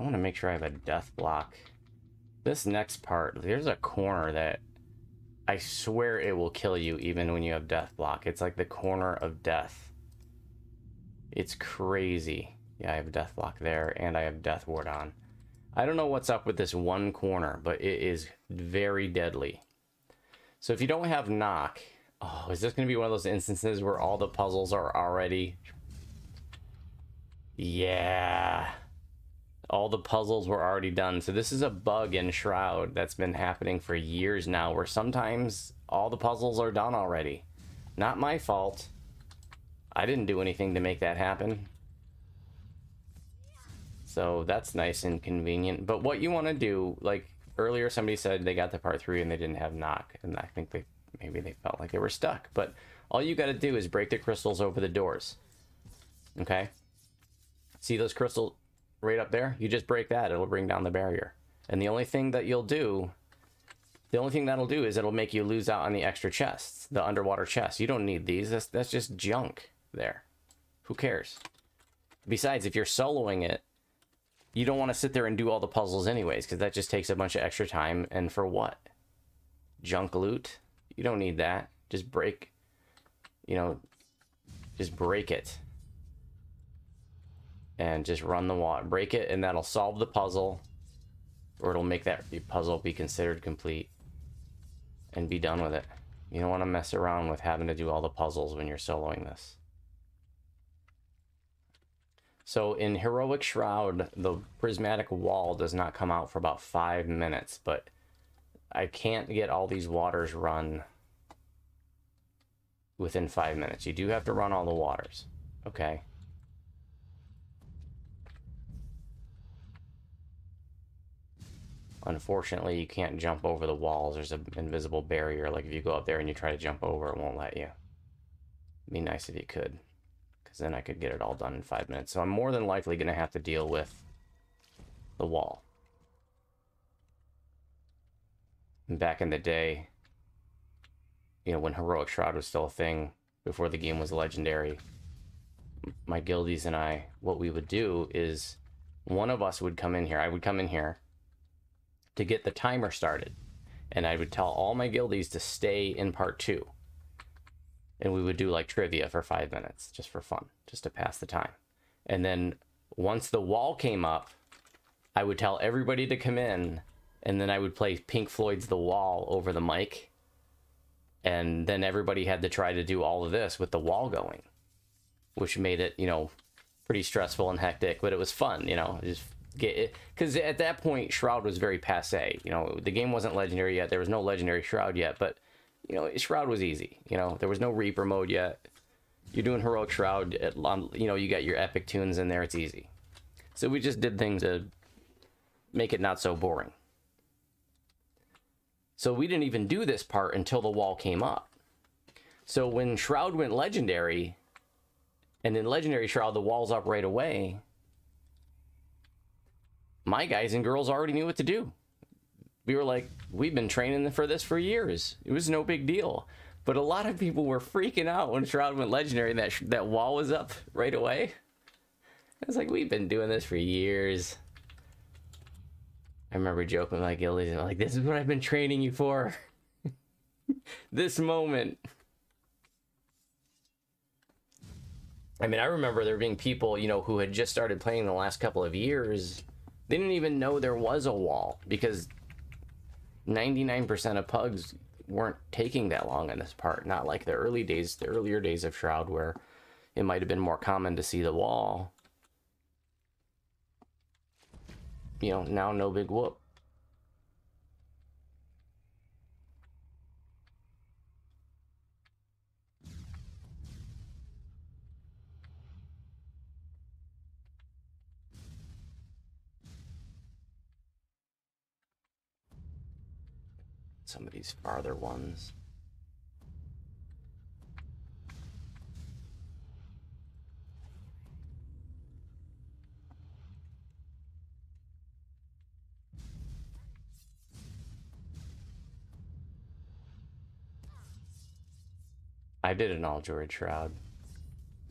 I want to make sure I have a death block. This next part, there's a corner that I swear it will kill you even when you have death block. It's like the corner of death. It's crazy. Yeah, I have death block there, and I have death ward on. I don't know what's up with this one corner, but it is very deadly. So if you don't have knock, oh, is this going to be one of those instances where all the puzzles are already... Yeah. All the puzzles were already done. So this is a bug in Shroud that's been happening for years now, where sometimes all the puzzles are done already. Not my fault. I didn't do anything to make that happen. So that's nice and convenient. But what you want to do, like earlier somebody said they got to part 3 and they didn't have knock. And I think maybe they felt like they were stuck. But all you got to do is break the crystals over the doors. Okay? See those crystals right up there? You just break that. It'll bring down the barrier. And the only thing that you'll do... The only thing that'll do is it'll make you lose out on the extra chests. The underwater chests. You don't need these. That's just junk there. Who cares? Besides, if you're soloing it, you don't want to sit there and do all the puzzles anyways, because that just takes a bunch of extra time. And for what? Junk loot? You don't need that. Just break, you know, just break it. And just run the water. Break it, and that'll solve the puzzle. Or it'll make that puzzle be considered complete. And be done with it. You don't want to mess around with having to do all the puzzles when you're soloing this. So in Heroic Shroud, the prismatic wall does not come out for about 5 minutes, but I can't get all these waters run within 5 minutes. You do have to run all the waters. Okay. Unfortunately, you can't jump over the walls. There's an invisible barrier. Like if you go up there and you try to jump over, it won't let you. It'd be nice if you could. Because then I could get it all done in 5 minutes. So I'm more than likely going to have to deal with the wall. And back in the day, you know, when Heroic Shroud was still a thing, before the game was legendary, my guildies and I, what we would do is one of us would come in here. I would come in here to get the timer started. And I would tell all my guildies to stay in part 2. And we would do like trivia for 5 minutes, just for fun, just to pass the time. And then once the wall came up, I would tell everybody to come in, and then I would play Pink Floyd's The Wall over the mic. And then everybody had to try to do all of this with the wall going, which made it, you know, pretty stressful and hectic, but it was fun, you know, just get it. Because at that point, Shroud was very passe. You know, the game wasn't legendary yet. There was no legendary Shroud yet, but you know, Shroud was easy. You know, there was no Reaper mode yet. You're doing Heroic Shroud, you know, you got your epic tunes in there. It's easy. So we just did things to make it not so boring. So we didn't even do this part until the wall came up. So when Shroud went legendary, and in Legendary Shroud, the wall's up right away, my guys and girls already knew what to do. We were like, we've been training for this for years. It was no big deal. But a lot of people were freaking out when Shroud went legendary and that wall was up right away. I was like, we've been doing this for years. I remember joking with my guildies and like, this is what I've been training you for. This moment. I mean, I remember there being people, you know, who had just started playing the last couple of years. They didn't even know there was a wall because 99% of pugs weren't taking that long in this part. Not like the early days, the earlier days of Shroud where it might have been more common to see the wall. You know, now no big whoop. Some of these farther ones. I did an all Druid Shroud.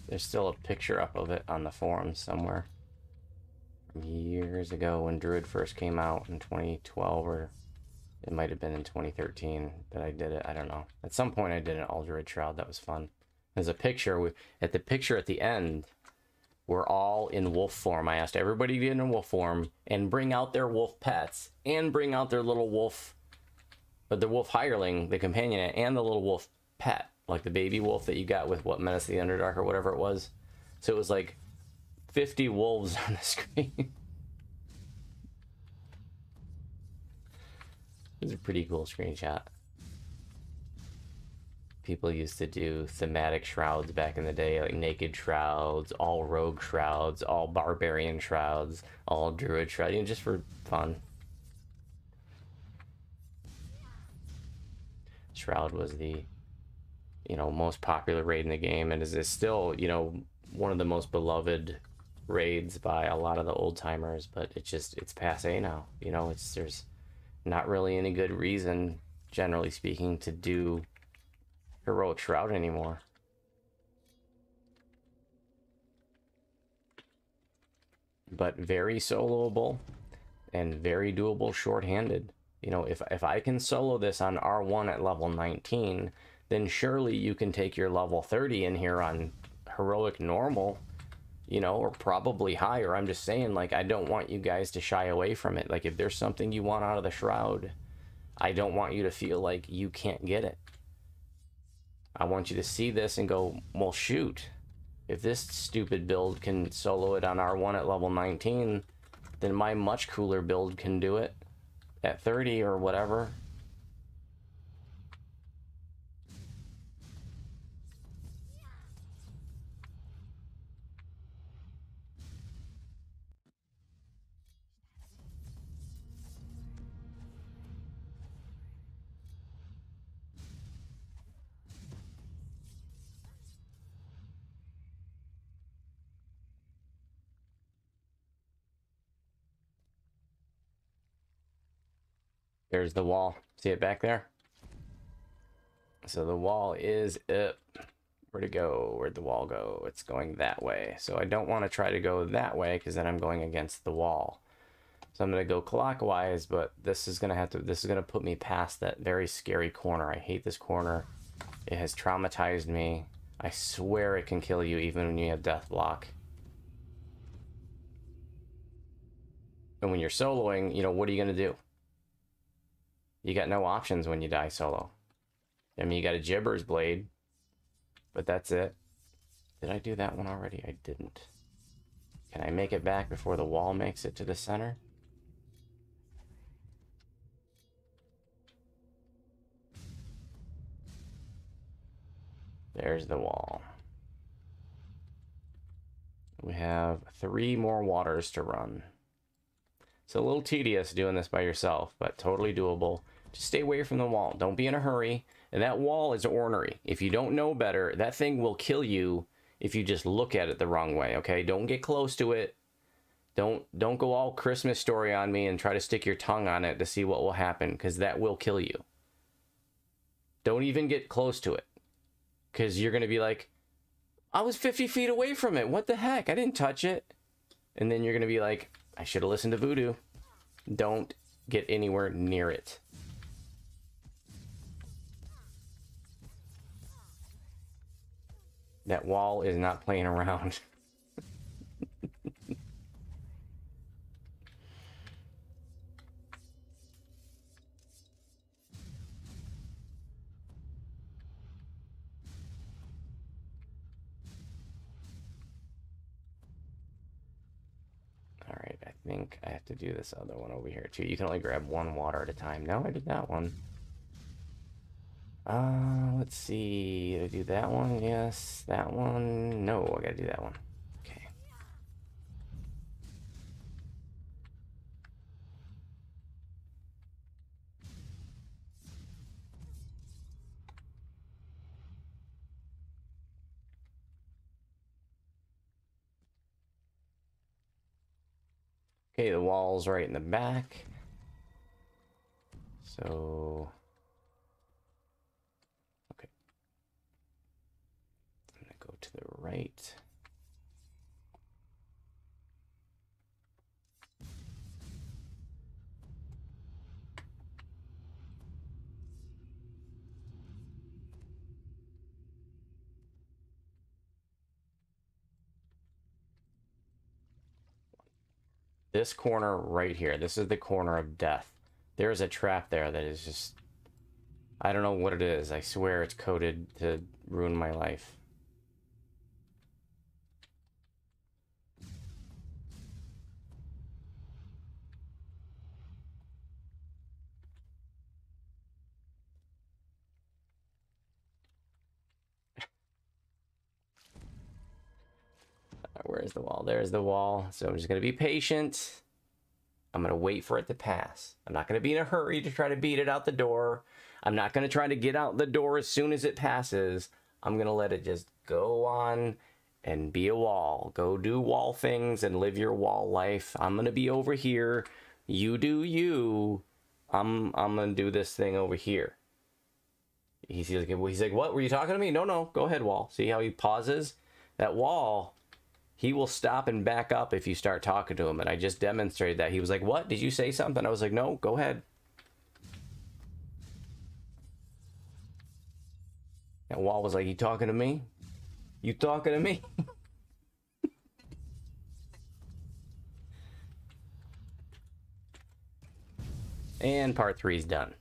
There's still a picture up of it on the forums somewhere. years ago when Druid first came out in 2012, or it might have been in 2013 that I did it. I don't know. At some point I did an all Druid Shroud. That was fun. There's a picture. At the picture at the end, we're all in wolf form. I asked everybody to get in wolf form and bring out their wolf pets and bring out their little wolf, but the wolf hireling, the companion, and the little wolf pet, like the baby wolf that you got with what, Menace of the Underdark or whatever it was. So it was like 50 wolves on the screen. It was a pretty cool screenshot. People used to do thematic shrouds back in the day, like naked shrouds, all rogue shrouds, all barbarian shrouds, all druid shrouds, you know, just for fun. Shroud was the, you know, most popular raid in the game, and is still, you know, one of the most beloved raids by a lot of the old timers, but it's passe now. You know, there's not really any good reason, generally speaking, to do Heroic Shroud anymore. But very soloable and very doable short-handed. You know, if I can solo this on R1 at level 19, then surely you can take your level 30 in here on Heroic Normal, you know, or probably higher. I'm just saying, like, I don't want you guys to shy away from it. Like, if there's something you want out of the Shroud, I don't want you to feel like you can't get it. I want you to see this and go, well, shoot. If this stupid build can solo it on R1 at level 19, then my much cooler build can do it at 30 or whatever. There's the wall. See it back there? So the wall is up. Where'd it go? Where'd the wall go? It's going that way. So I don't want to try to go that way because then I'm going against the wall. So I'm going to go clockwise, but this is going to put me past that very scary corner. I hate this corner. It has traumatized me. I swear it can kill you even when you have death block. And when you're soloing, you know, what are you going to do? You got no options when you die solo. I mean, you got a Gibber's Blade, but that's it. Did I do that one already? I didn't. Can I make it back before the wall makes it to the center? There's the wall. We have 3 more waters to run. It's a little tedious doing this by yourself, but totally doable. Just stay away from the wall. Don't be in a hurry. And that wall is ornery. If you don't know better, that thing will kill you if you just look at it the wrong way, okay? Don't get close to it. Don't go all Christmas Story on me and try to stick your tongue on it to see what will happen, because that will kill you. Don't even get close to it, because you're going to be like, I was 50 feet away from it. What the heck? I didn't touch it. And then you're going to be like, I should have listened to Voodu. Don't get anywhere near it. That wall is not playing around. Alright, I think I have to do this other one over here too. You can only grab 1 water at a time. No, I did that one. Let's see. Did I do that one? Yes. That one? No, I gotta do that one. Okay. Okay, the wall's right in the back. So... okay. I'm gonna go to the right. This corner right here. This is the corner of death. There's a trap there that is just... I don't know what it is. I swear it's coded to ruin my life. Where's the wall? There's the wall. So I'm just going to be patient. I'm going to wait for it to pass. I'm not going to be in a hurry to try to beat it out the door. I'm not going to try to get out the door as soon as it passes. I'm going to let it just go on and be a wall. Go do wall things and live your wall life. I'm going to be over here. You do you. I'm going to do this thing over here. He's like, what? Were you talking to me? No. Go ahead, wall. See how he pauses? That wall... He will stop and back up if you start talking to him. And I just demonstrated that. He was like, what? Did you say something? I was like, no, go ahead. And Wall was like, you talking to me? You talking to me? And part 3 is done.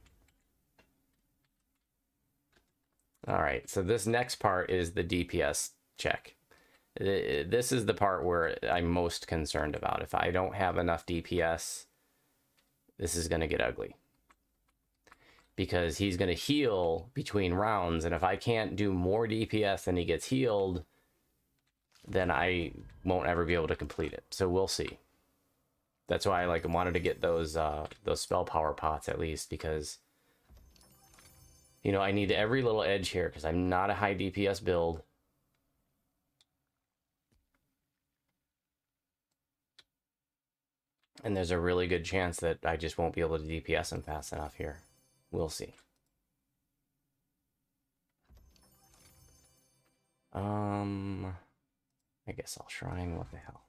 All right, so this next part is the DPS check. This is the part where I'm most concerned about. If I don't have enough DPS, this is going to get ugly. Because he's going to heal between rounds, and if I can't do more DPS than he gets healed, then I won't ever be able to complete it. So we'll see. That's why I wanted to get those spell power pots at least, because you know I need every little edge here because I'm not a high DPS build. And there's a really good chance that I just won't be able to DPS him fast enough here. We'll see. I guess I'll shrine. What the hell?